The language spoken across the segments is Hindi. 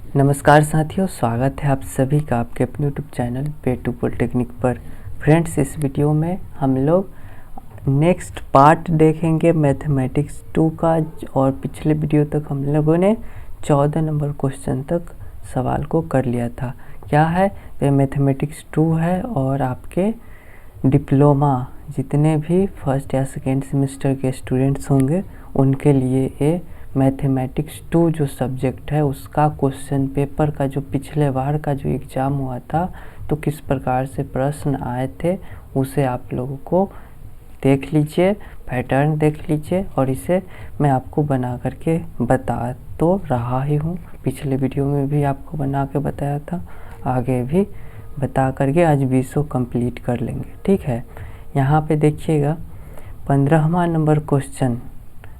नमस्कार साथियों, स्वागत है आप सभी का आपके अपने यूट्यूब चैनल पे2 पॉलिटेक्निक पर। फ्रेंड्स, इस वीडियो में हम लोग नेक्स्ट पार्ट देखेंगे मैथमेटिक्स 2 का। और पिछले वीडियो तक हम लोगों ने 14 नंबर क्वेश्चन तक सवाल को कर लिया था। क्या है ये? मैथमेटिक्स 2 है और आपके डिप्लोमा जितने भी फर्स्ट या सेकेंड सेमेस्टर के स्टूडेंट्स होंगे उनके लिए ये मैथमेटिक्स 2 जो सब्जेक्ट है उसका क्वेश्चन पेपर का जो पिछले बार का जो एग्ज़ाम हुआ था तो किस प्रकार से प्रश्न आए थे उसे आप लोगों को देख लीजिए, पैटर्न देख लीजिए। और इसे मैं आपको बना करके बता तो रहा ही हूँ, पिछले वीडियो में भी आपको बना के बताया था, आगे भी बता करके आज 20 कंप्लीट कर लेंगे। ठीक है, यहाँ पे देखिएगा 15वां नंबर क्वेश्चन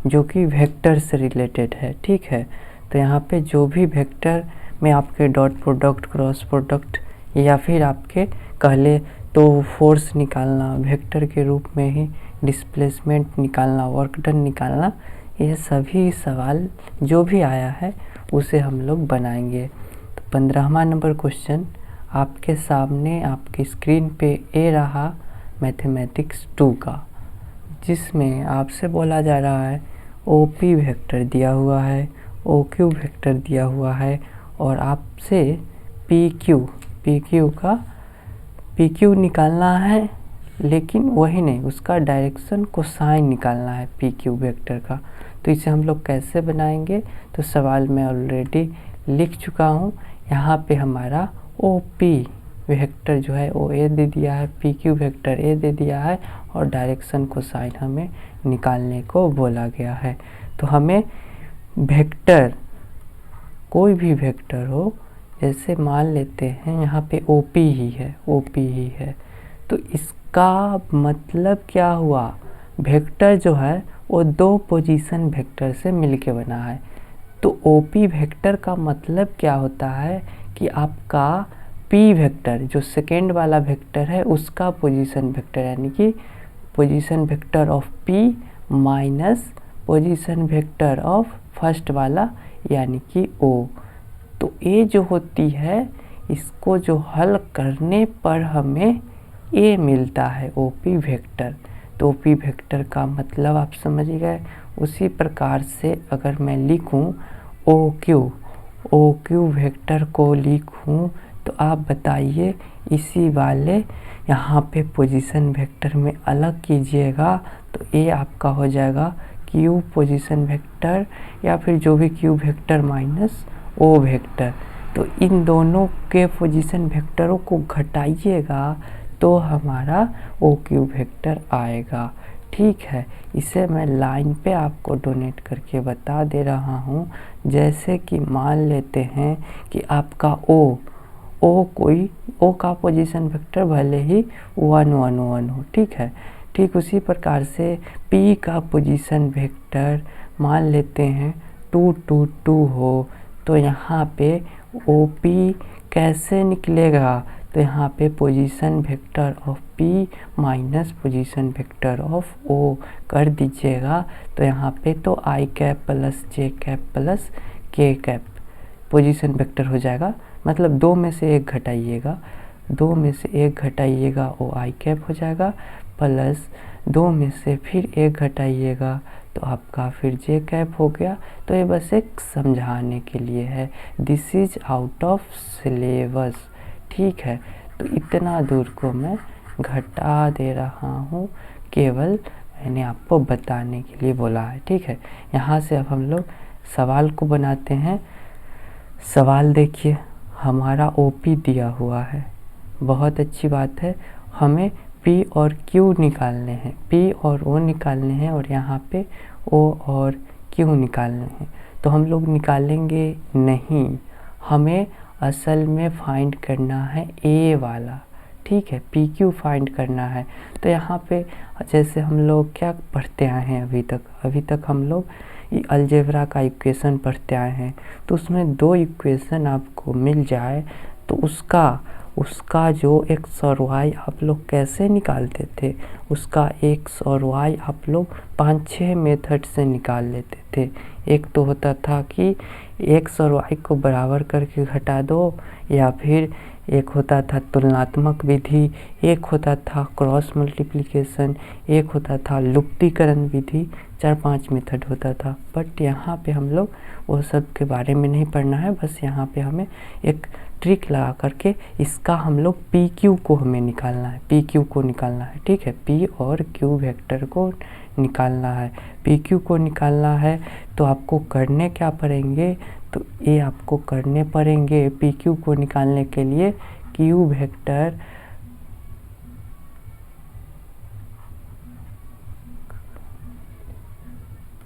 जो कि वेक्टर से रिलेटेड है। ठीक है, तो यहाँ पे जो भी वेक्टर में आपके डॉट प्रोडक्ट, क्रॉस प्रोडक्ट या फिर आपके कहले तो फोर्स निकालना, वेक्टर के रूप में ही डिस्प्लेसमेंट निकालना, वर्क डन निकालना, ये सभी सवाल जो भी आया है उसे हम लोग बनाएंगे। तो 15वां नंबर क्वेश्चन आपके सामने आपकी स्क्रीन पे ए रहा मैथमेटिक्स 2 का, जिसमें आपसे बोला जा रहा है OP वेक्टर दिया हुआ है, OQ वेक्टर दिया हुआ है और आपसे PQ निकालना है, लेकिन वही नहीं, उसका डायरेक्शन कोसाइन निकालना है PQ वेक्टर का। तो इसे हम लोग कैसे बनाएंगे? तो सवाल मैं ऑलरेडी लिख चुका हूँ। यहाँ पे हमारा OP वेक्टर जो है वो A दे दिया है, PQ वेक्टर A दे दिया है और डायरेक्शन कोसाइन हमें निकालने को बोला गया है। तो हमें वेक्टर, कोई भी वेक्टर हो, जैसे मान लेते हैं यहाँ पे OP ही है, तो इसका मतलब क्या हुआ? वेक्टर जो है वो दो पोजीशन वेक्टर से मिलके बना है। तो OP वेक्टर का मतलब क्या होता है कि आपका P वेक्टर जो सेकेंड वाला वेक्टर है उसका पोजीशन वेक्टर, यानी कि position vector of P minus position vector of first वाला यानी कि O। तो ये जो होती है, इसको जो हल करने पर हमें A मिलता है OP वेक्टर। तो OP वेक्टर का मतलब आप समझ गए। उसी प्रकार से अगर मैं लिखूं OQ वेक्टर को लिखूं तो आप बताइए, इसी वाले यहाँ पे पोजीशन वेक्टर में अलग कीजिएगा तो ये आपका हो जाएगा Q पोजीशन वेक्टर या फिर जो भी Q vector minus O vector. तो इन दोनों के पोजीशन वेक्टरों को घटाइएगा तो हमारा OQ वेक्टर आएगा। ठीक है, इसे मैं लाइन पे आपको डोनेट करके बता दे रहा हूँ। जैसे कि मान लेते हैं कि आपका O का पोजीशन वेक्टर भले ही 1 1 1 हो। ठीक है, ठीक उसी प्रकार से P का पोजीशन वेक्टर मान लेते हैं 2 2 2 हो, तो यहाँ पे OP कैसे निकलेगा? तो यहाँ पे position vector of P minus position vector of O कर दीजिएगा। तो यहाँ पे तो I cap plus J cap plus K cap position vector हो जाएगा। मतलब दो में से एक घटाइएगा वो I कैप हो जाएगा, प्लस दो में से फिर एक घटाइएगा तो आपका फिर J कैप हो गया। तो ये बस एक समझाने के लिए है, this is out of syllabus. ठीक है, तो इतना दूर को मैं घटा दे रहा हूँ, केवल मैंने आपको बताने के लिए बोला है। ठीक है, यहाँ से अब हम लोग सवाल को बनाते हैं। सवाल देखिए, हमारा OP दिया हुआ है, बहुत अच्छी बात है। हमें P और Q निकालने हैं, P और O निकालने हैं और यहाँ पे O और Q निकालने हैं। तो हम लोग निकालेंगे नहीं, हमें असल में फाइंड करना है A वाला। ठीक है, PQ फाइंड करना है। तो यहाँ पे जैसे हम लोग क्या पढ़ते आए हैं अभी तक हम लोग अलजेब्रा का इक्वेशन पढ़ते आए हैं। तो उसमें दो इक्वेशन आपको मिल जाए तो उसका उसका जो एक्स और वाई आप लोग कैसे निकालते थे, उसका एक्स और वाई आप लोग 5-6 मेथड से निकाल लेते थे। एक तो होता था कि एक्स और वाई को बराबर करके घटा दो, या फिर एक होता था तुलनात्मक विधि, एक होता था क्रॉस मल्टीप्लिकेशन, एक होता था लुप्तीकरण विधि। 4-5 मेथड होता था। बट यहाँ पे हम लोग वो सब के बारे में नहीं पढ़ना है। बस यहाँ पे हमें एक ट्रिक लगा करके इसका हम लोग पी क्यू को हमें निकालना है, पी क्यू को निकालना है। ठीक है, पी और क्यू वेक्टर को निकालना है। पी क्यू को निकालना है तो आपको करने क्या पड़ेंगे, तो ये आपको करने पड़ेंगे पी क्यू को निकालने के लिए Q vector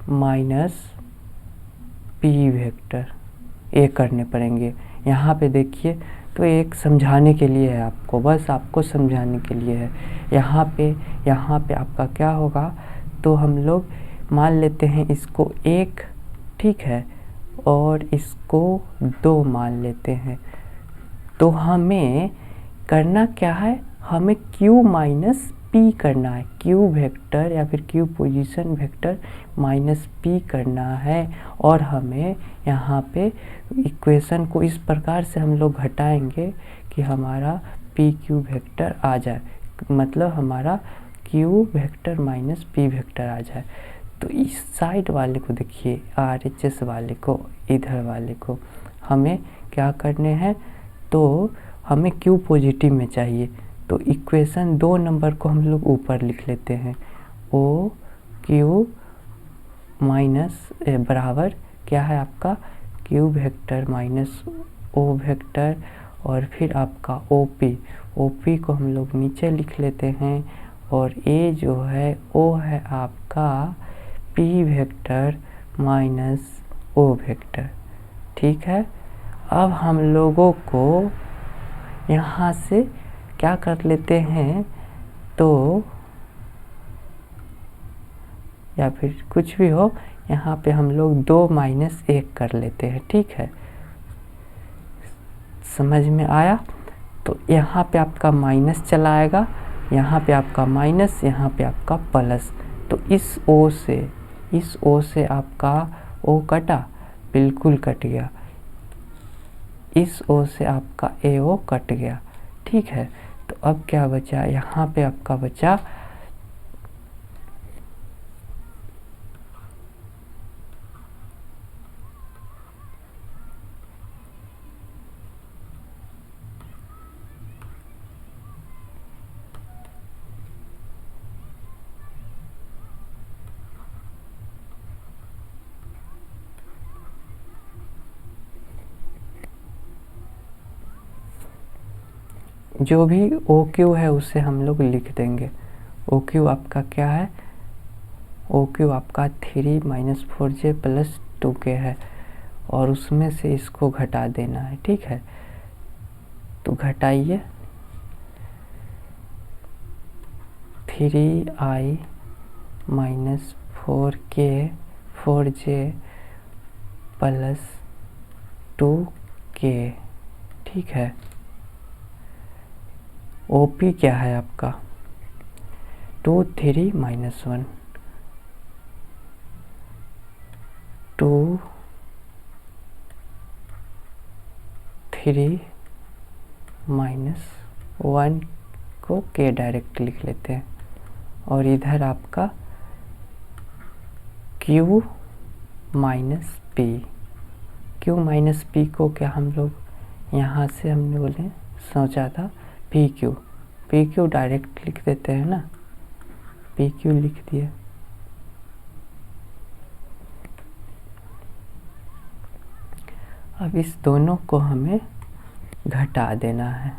minus P vector, ये करने पड़ेंगे। यहाँ पे देखिए, तो एक समझाने के लिए है आपको, बस आपको समझाने के लिए है। यहाँ पे आपका क्या होगा, तो हम लोग मान लेते हैं इसको 1, ठीक है, और इसको 2 मान लेते हैं। तो हमें करना क्या है, हमें q माइनस पी करना है, q वेक्टर या फिर q position vector minus p करना है। और हमें यहाँ पे इक्वेशन को इस प्रकार से हम लोग घटाएंगे कि हमारा पी क्यू वेक्टर आ जाए, मतलब हमारा q vector minus p vector आ जाए। तो इस साइड वाले को देखिए, RHS वाले को, इधर वाले को हमें क्या करने हैं, तो हमें q पॉजिटिव में चाहिए। तो इक्वेशन 2 नंबर को हम लोग ऊपर लिख लेते हैं, ओ क्यू माइनस बराबर क्या है आपका q vector minus o vector, और फिर आपका OP को हम लोग नीचे लिख लेते हैं, और a जो है o है आपका p vector minus o vector. ठीक है, अब हम लोगों को यहाँ से क्या कर लेते हैं, तो या फिर कुछ भी हो, यहाँ पे हम लोग 2 माइनस 1 कर लेते हैं। ठीक है, समझ में आया। तो यहाँ पे आपका माइनस चला आएगा, यहाँ पे आपका माइनस, यहाँ पे आपका प्लस। तो इस ओ से आपका ओ कटा, बिल्कुल कट गया। इस ओ से आपका AO कट गया। ठीक है, तो अब क्या बचा, यहाँ पे आपका बचा जो भी OQ है उसे हम लोग लिख देंगे। OQ आपका क्या है, OQ आपका 3 - 4j + 2k है, और उसमें से इसको घटा देना है। ठीक है, तो घटाइए, 3i - 4k 4j + 2k। ठीक है, OP क्या है आपका 2 3 - 1 2 3 - 1 को k डायरेक्ट लिख लेते हैं, और इधर आपका q माइनस p को क्या हम लोग यहाँ से हमने बोले सोचा था पी क्यू डायरेक्ट लिख देते हैं ना, पी क्यू लिख दिए। अब इस दोनों को हमें घटा देना है,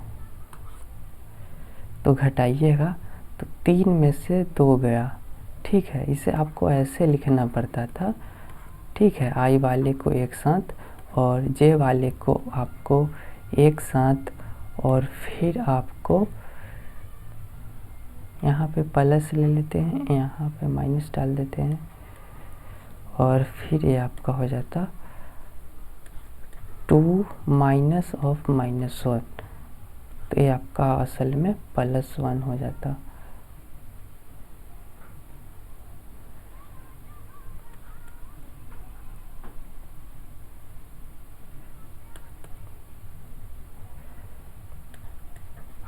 तो घटाइएगा, तो 3 में से 2 गया। ठीक है, इसे आपको ऐसे लिखना पड़ता था। ठीक है, आई वाले को एक साथ और जे वाले को आपको एक साथ, और फिर आपको यहाँ पे प्लस ले लेते हैं, यहाँ पे माइनस डाल देते हैं, और फिर ये आपका हो जाता 2 - (-1). तो ये आपका असल में +1 हो जाता।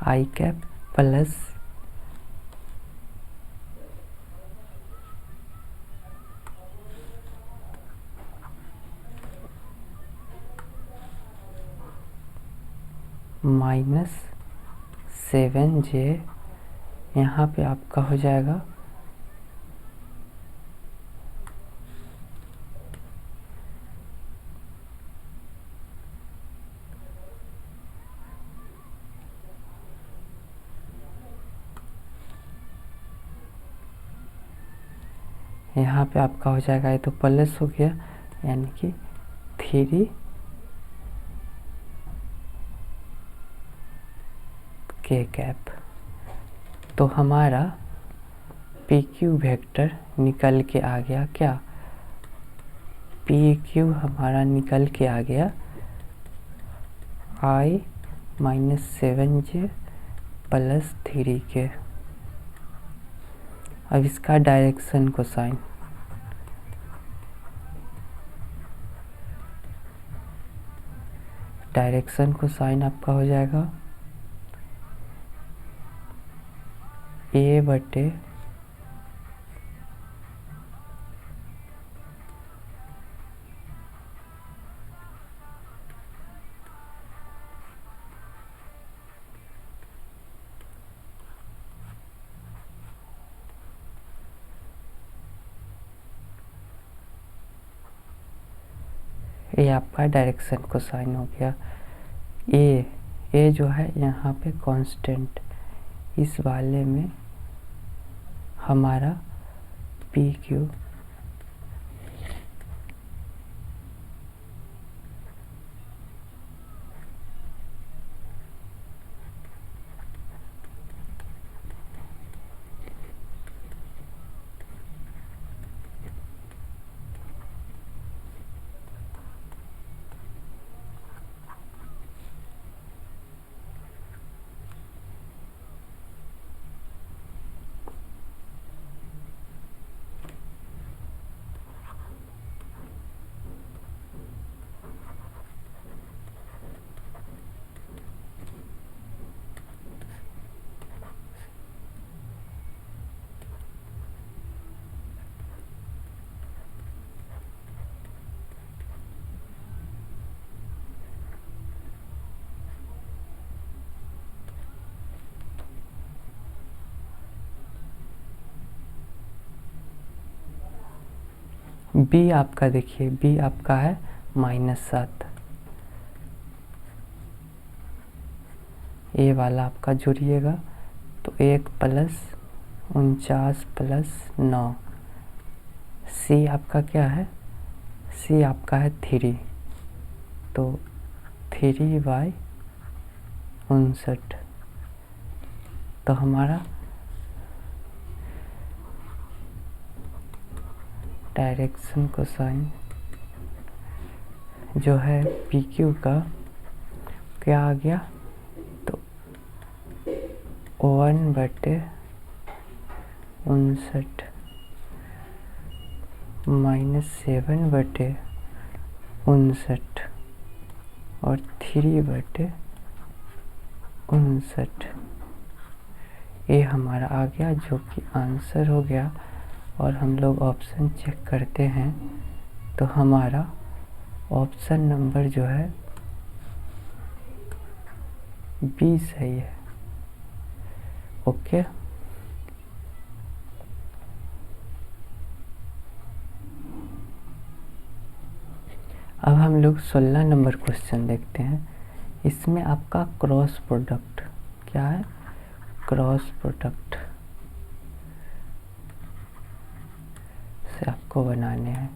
आई कैप प्लस -7j, यहाँ पे आपका हो जाएगा यहाँ पे आपका हो जाएगा, ये तो प्लस हो गया, यानी कि 3 k कैप। तो हमारा पी क्यू वेक्टर निकल के आ गया क्या? पी क्यू हमारा निकल के आ गया I -7j + 3k। अब इसका डायरेक्शन कोसाइन, डायरेक्शन कोसाइन आपका हो जाएगा A/, ये आपका डायरेक्शन कोसाइन हो गया। ए जो है यहाँ पे कांस्टेंट, इस वाले में हमारा पी क्यू बी आपका देखिए, बी आपका है -7। ए वाला आपका जोड़िएगा तो 1 + 49 + 9। सी आपका क्या है? सी आपका है 3, तो 3/59। तो हमारा डायरेक्शन कोसाइन जो है पी क्यू का क्या आ गया? तो 1/59 -7/59 और 3/59, ये हमारा आ गया, जो कि आंसर हो गया। और हम लोग ऑप्शन चेक करते हैं तो हमारा ऑप्शन नंबर जो है बी सही है। ओके, अब हम लोग 16 नंबर क्वेश्चन देखते हैं। इसमें आपका क्रॉस प्रोडक्ट क्या है? क्रॉस प्रोडक्ट से आपको बनाने हैं।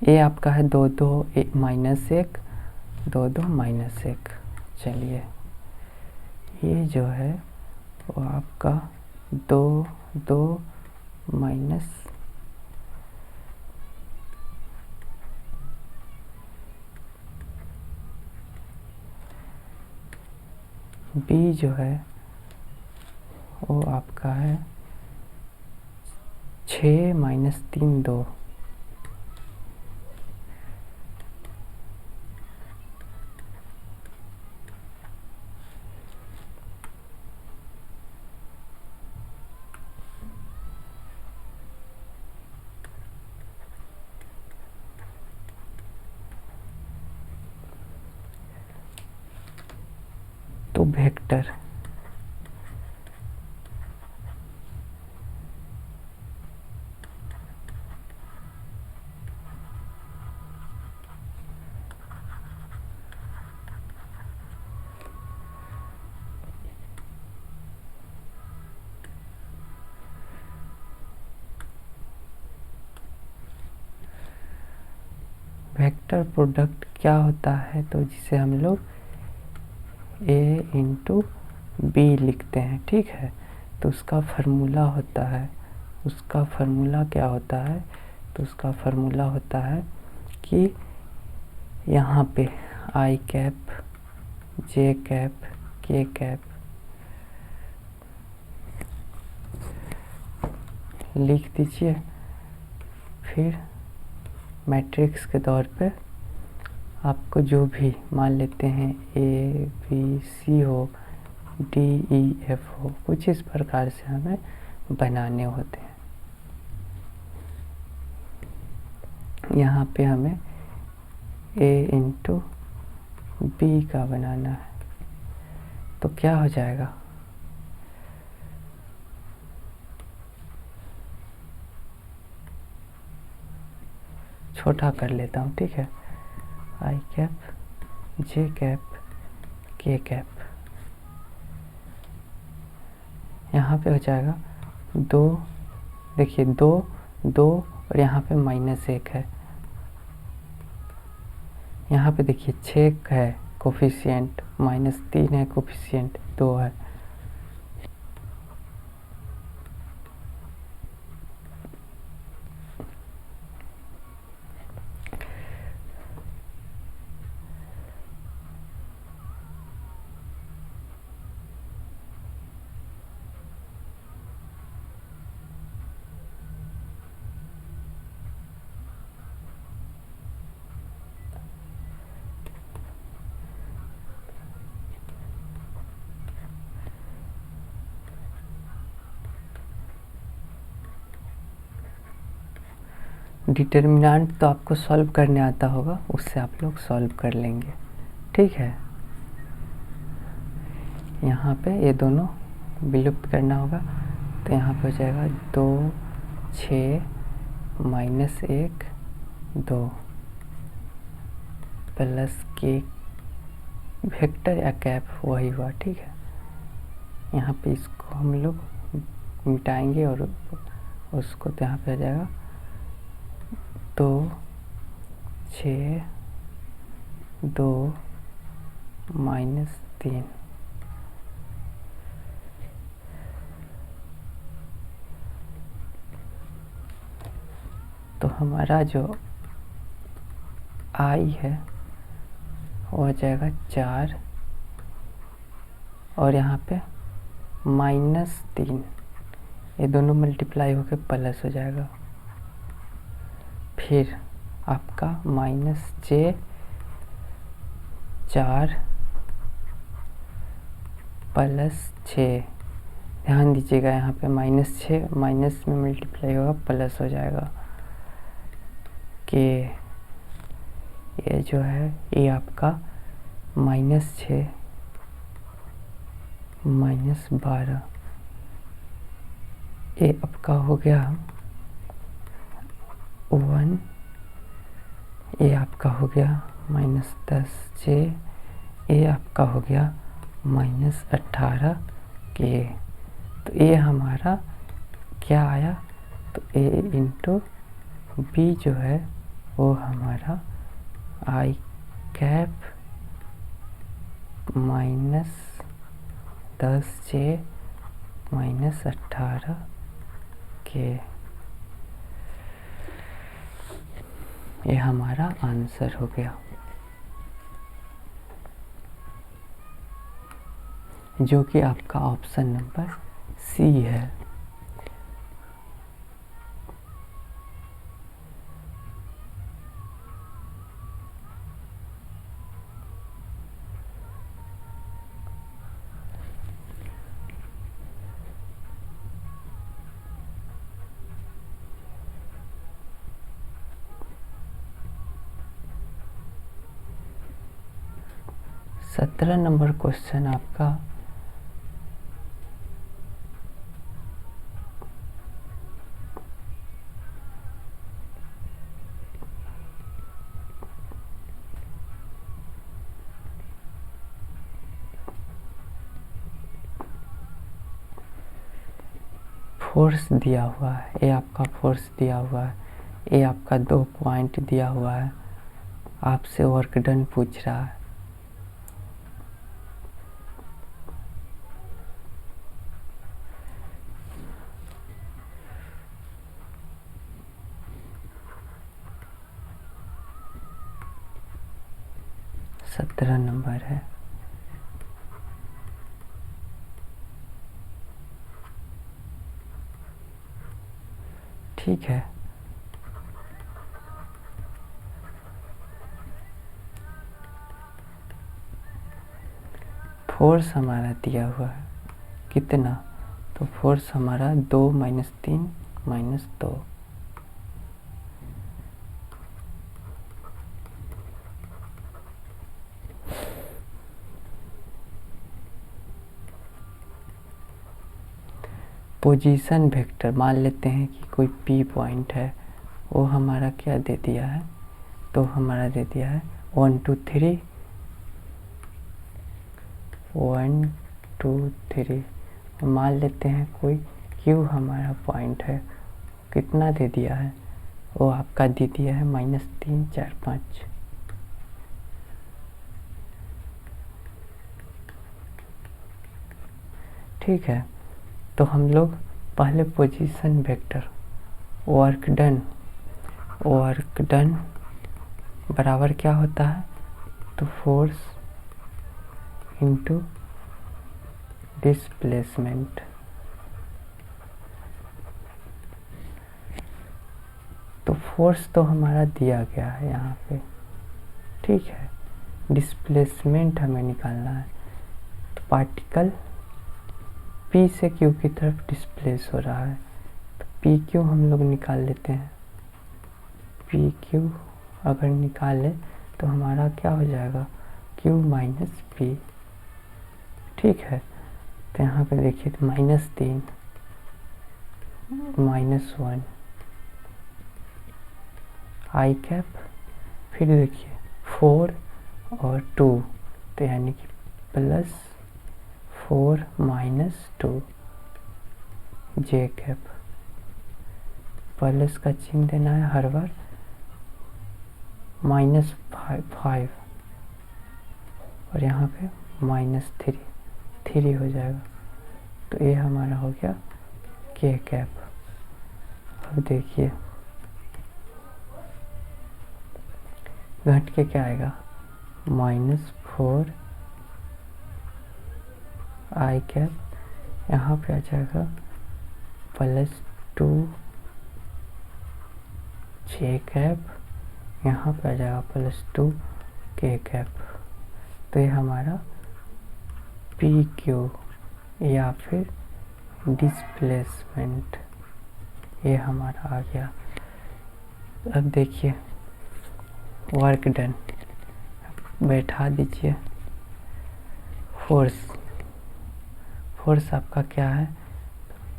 ए आपका है 2 2 माइनस 1, 2 2 माइनस 1। चलिए ये जो है वो आपका 2 2 माइनस बी जो है वो आपका है 6 माइनस 3 2। तो वेक्टर वेक्टर प्रोडक्ट क्या होता है, तो जिसे हम लोग a इंटू बी लिखते हैं, ठीक है। तो उसका फार्मूला होता है, उसका फार्मूला क्या होता है, तो उसका फार्मूला होता है कि यहाँ पे आई कैप जे कैप के कैप लिख दीजिए। फिर मैट्रिक्स के तौर पे आपको जो भी मान लेते हैं ए बी सी हो, डी ई एफ हो, कुछ इस प्रकार से हमें बनाने होते हैं। यहाँ पे हमें ए इंटू बी का बनाना है, तो क्या हो जाएगा, छोटा कर लेता हूँ, ठीक है। आई कैप जे कैप के कैप, यहाँ पे हो जाएगा 2, देखिए 2 2 और यहाँ पे माइनस 1 है। यहाँ पे देखिए 6 है कोफिशिएंट, माइनस 3 है कोफिशिएंट, 2 है। डिटर्मिनेंट तो आपको सॉल्व करने आता होगा, उससे आप लोग सॉल्व कर लेंगे, ठीक है। यहाँ पे ये दोनों विलुप्त करना होगा, तो यहाँ पे हो जाएगा 2 6 माइनस 1 2 प्लस के वेक्टर या कैप वही हुआ, ठीक है। यहाँ पे इसको हम लोग मिटाएंगे और उसको, तो यहाँ पे आ जाएगा 2 6 2 माइनस 3। तो हमारा जो आई है वो हो जाएगा 4 और यहाँ पे माइनस 3, ये दोनों मल्टीप्लाई होकर प्लस हो जाएगा। फिर आपका माइनस जे 4 प्लस 6, ध्यान दीजिएगा यहाँ पे माइनस 6 माइनस में मल्टीप्लाई होगा प्लस हो जाएगा कि ये जो है ये आपका माइनस 6 माइनस 12, ये आपका हो गया 1, ये आपका हो गया माइनस 10 जे, ये आपका हो गया माइनस 18 के। तो ये हमारा क्या आया, तो ए इंटू बी जो है वो हमारा आई कैप -10J -18K। ये हमारा आंसर हो गया, जो कि आपका ऑप्शन नंबर सी है। सत्रह नंबर क्वेश्चन आपका फोर्स दिया हुआ है। ये आपका फोर्स दिया हुआ है, ये आपका 2 पॉइंट दिया हुआ है, आपसे वर्क डन पूछ रहा है। सत्रह नंबर है। ठीक है, फोर्स हमारा दिया हुआ है कितना, तो फोर्स हमारा 2 - 3 - 2। पोजीशन वेक्टर मान लेते हैं कि कोई पी पॉइंट है, वो हमारा क्या दे दिया है, तो हमारा दे दिया है 1 2 3 1 2 3। मान लेते हैं कोई क्यू हमारा पॉइंट है, कितना दे दिया है, वो आपका दे दिया है -3 4 5। ठीक है, तो हम लोग पहले पोजीशन वेक्टर वर्क डन बराबर क्या होता है, तो फोर्स इंटू डिस्प्लेसमेंट। तो फोर्स तो हमारा दिया गया है यहाँ पे, ठीक है, डिस्प्लेसमेंट हमें निकालना है। तो पार्टिकल पी से क्यू की तरफ डिस्प्लेस हो रहा है, तो पी क्यू हम लोग निकाल लेते हैं। पी क्यू अगर निकाले तो हमारा क्या हो जाएगा, क्यू माइनस पी। ठीक है, तो यहाँ पे देखिए -3 -1 आई कैप, फिर देखिए 4 और 2, तो यानी कि +4 - 2 जे कैप। प्लस का चिन्ह देना है हर बार, -5 और यहाँ पे -3 हो जाएगा। तो ये हमारा हो गया के कैप। अब देखिए घट के क्या आएगा, -4 आई कैप, यहाँ पे आ जाएगा +2 जे कैप, यहाँ पे आ जाएगा +2 के कैप। तो ये हमारा पी क्यू या फिर डिस्प्लेसमेंट ये हमारा आ गया। अब देखिए वर्क डन बैठा दीजिए। फोर्स आपका क्या है,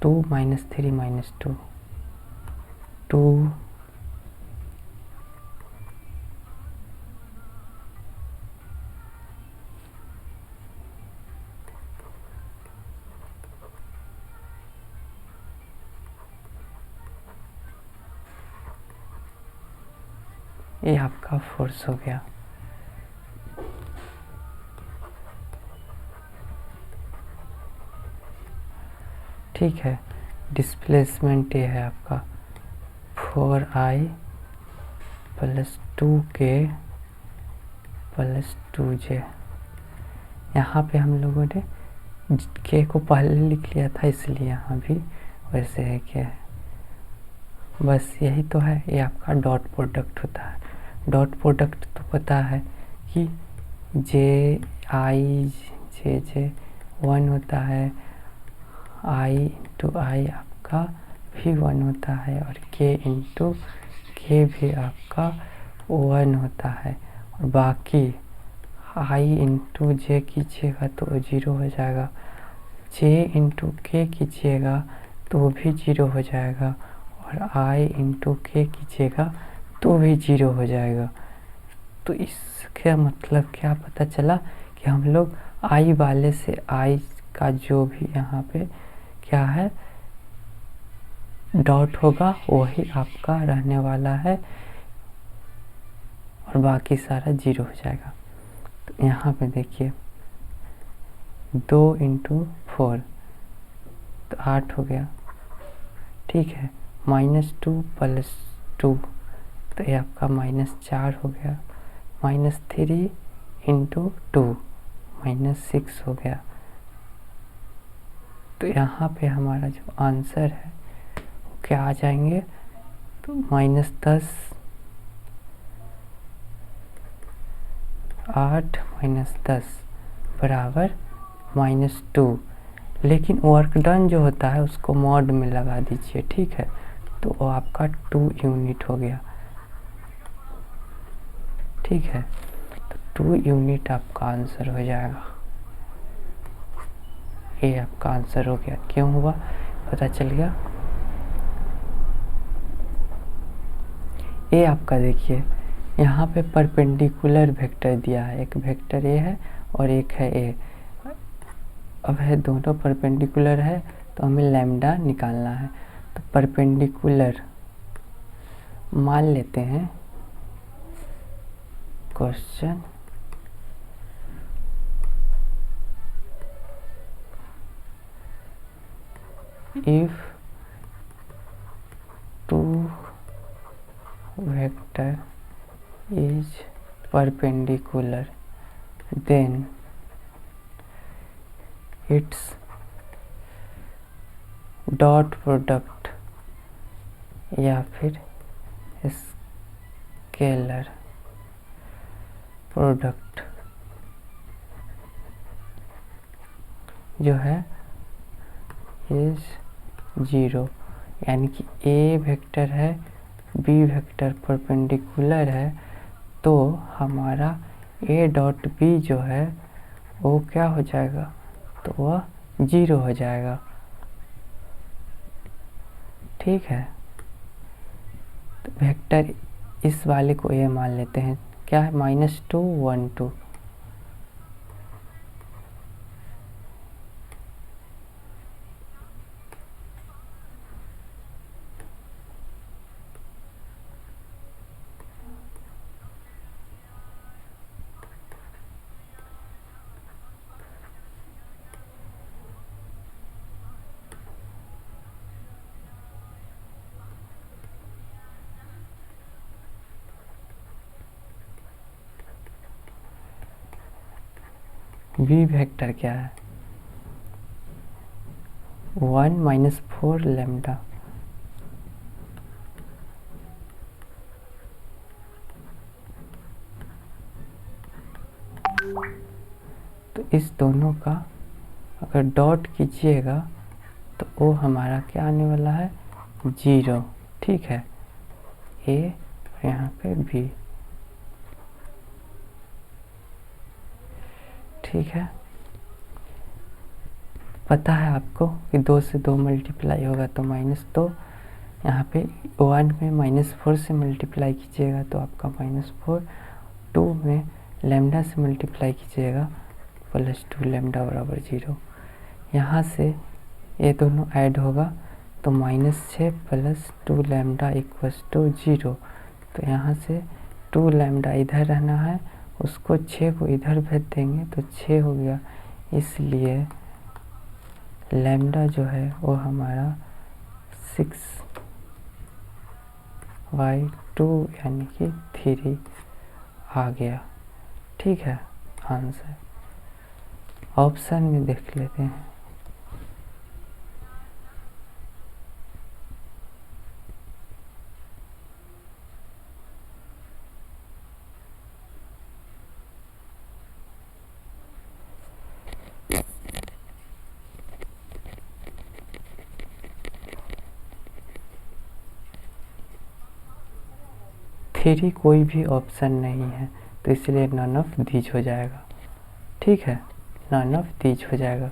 2 - 3 - 2 2 -, ये आपका फोर्स हो गया। ठीक है, डिस्प्लेसमेंट ये है आपका 4i plus 2k plus 2j। यहाँ पे हम लोगों ने k को पहले लिख लिया था, इसलिए यहाँ भी वैसे है क्या है, बस यही तो है। ये आपका डॉट प्रोडक्ट होता है। डॉट प्रोडक्ट तो पता है कि जे 1 होता है, i इंटू आई आपका भी 1 होता है, और k इंटू के भी आपका 1 होता है, और बाकी i इंटू जे कीजिएगा तो 0 हो जाएगा, j इंटू के कीजिएगा तो वो भी 0 हो जाएगा, और i इंटू के कीजिएगा तो भी 0 हो जाएगा। तो इसका मतलब क्या पता चला कि हम लोग i वाले से i का जो भी यहाँ पे क्या है डॉट होगा वही आपका रहने वाला है, और बाकी सारा 0 हो जाएगा। तो यहाँ पे देखिए 2 इंटू 4 तो 8 हो गया। ठीक है, -2 प्लस 2 तो ये आपका -4 हो गया, -3 इंटू 2 -6 हो गया। तो यहाँ पे हमारा जो आंसर है वो क्या आ जाएंगे, तो -10 8 -10 बराबर -2। लेकिन वर्क डन जो होता है उसको मॉड में लगा दीजिए। ठीक है, तो वो आपका 2 यूनिट हो गया। ठीक है, तो 2 यूनिट आपका आंसर हो जाएगा। ये आपका आंसर हो गया। क्यों हुआ पता चल गया। ये आपका देखिए यहाँ पे परपेंडिकुलर वेक्टर दिया है, एक वेक्टर ए है और एक है ए। अब है दोनों परपेंडिकुलर है तो हमें लैम्डा निकालना है। तो परपेंडिकुलर मान लेते हैं question if 2 vector is perpendicular then its dot product या फिर स्केलर प्रोडक्ट जो है इज 0, यानी कि ए वेक्टर है, बी वेक्टर परपेंडिकुलर है, तो हमारा ए डॉट बी जो है वो क्या हो जाएगा, तो वह 0 हो जाएगा। ठीक है, तो वेक्टर इस वाले को ए मान लेते हैं, क्या है -2 1 2। बी वेक्टर क्या है 1 - 4 लैम्डा। तो इस दोनों का अगर डॉट कीजिएगा तो वो हमारा क्या आने वाला है 0। ठीक है, ए और यहाँ पे बी। ठीक है, पता है आपको कि 2 से 2 मल्टीप्लाई होगा तो -2, यहाँ पे 1 में -4 से मल्टीप्लाई कीजिएगा तो आपका -4, 2 में लैम्डा से मल्टीप्लाई कीजिएगा +2 लैम्डा बराबर 0। यहाँ से ये दोनों ऐड होगा तो -6 + 2 लैम्डा = 0। तो यहाँ से 2 लैम्डा इधर रहना है, उसको 6 को इधर भेज देंगे तो 6 हो गया। इसलिए लैम्डा जो है वो हमारा 6/2 यानी कि 3 आ गया। ठीक है, आंसर ऑप्शन में देख लेते हैं। थ्री कोई भी ऑप्शन नहीं है, तो इसलिए नन ऑफ दीज हो जाएगा। ठीक है, नन ऑफ दीज हो जाएगा।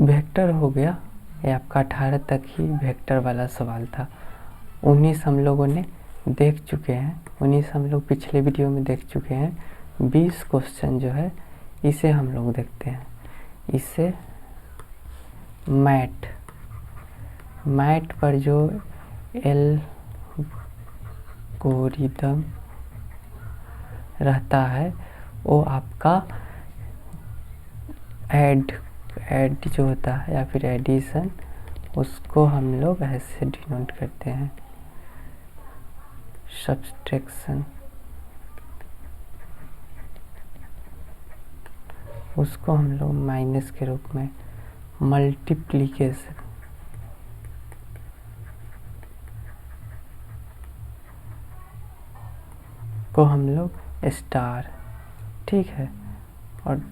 वेक्टर हो गया। ये आपका 18 तक ही वेक्टर वाला सवाल था। 19 हम लोगों ने देख चुके हैं, 19 हम लोग पिछले वीडियो में देख चुके हैं। 20 क्वेश्चन जो है इसे हम लोग देखते हैं। इसे मैट पर जो एल्गोरिदम रहता है वो आपका ऐड जो होता है या फिर एडिशन, उसको हम लोग ऐसे डिनोट करते हैं, सब्सट्रैक्शन, उसको हम लोग माइनस के रूप में, मल्टीप्लिकेशन को हम लोग स्टार। ठीक है, और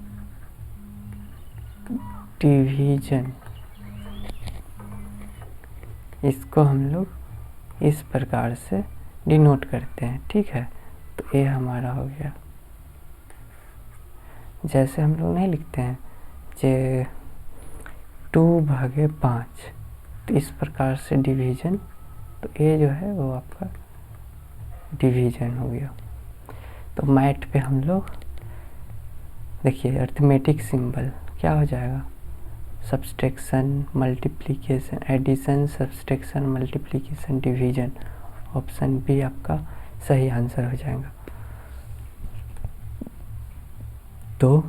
डिवीजन इसको हम लोग इस प्रकार से डिनोट करते हैं। ठीक है, तो ये हमारा हो गया। जैसे हम लोग नहीं लिखते हैं जे 2/5, तो इस प्रकार से डिवीजन, तो ये जो है वो आपका डिवीजन हो गया। तो मैट पे हम लोग देखिए अरिथमेटिक सिंबल क्या हो जाएगा, subtraction, multiplication, addition, subtraction, multiplication, division. Option B आपका सही आंसर हो जाएगा। तो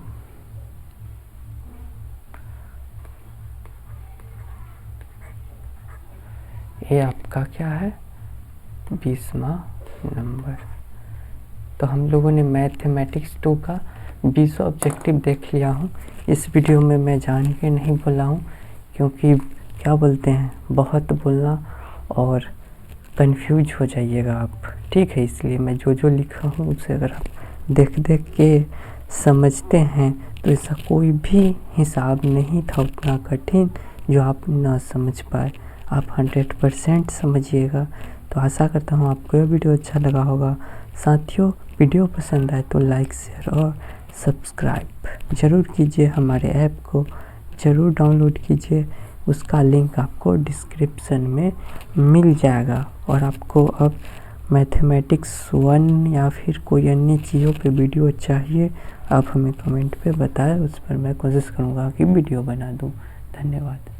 ये आपका क्या है, 20वां नंबर। तो हम लोगों ने मैथमेटिक्स 2 का 20 ऑब्जेक्टिव देख लिया हूँ। इस वीडियो में मैं जान के नहीं बोला हूँ, क्योंकि क्या बोलते हैं, बहुत बोलना और कंफ्यूज हो जाइएगा आप। ठीक है, इसलिए मैं जो लिखा हूँ उसे अगर आप देख के समझते हैं तो ऐसा कोई भी हिसाब नहीं था उतना कठिन जो आप ना समझ पाए। आप 100% समझिएगा। तो आशा करता हूँ आपको यह वीडियो अच्छा लगा होगा। साथियों, वीडियो पसंद आए तो लाइक, शेयर और सब्सक्राइब ज़रूर कीजिए। हमारे ऐप को ज़रूर डाउनलोड कीजिए, उसका लिंक आपको डिस्क्रिप्शन में मिल जाएगा। और आपको अब मैथमेटिक्स 1 या फिर कोई अन्य चीज़ों पे वीडियो चाहिए, आप हमें कमेंट पे बताएं, उस पर मैं कोशिश करूँगा कि वीडियो बना दूँ। धन्यवाद।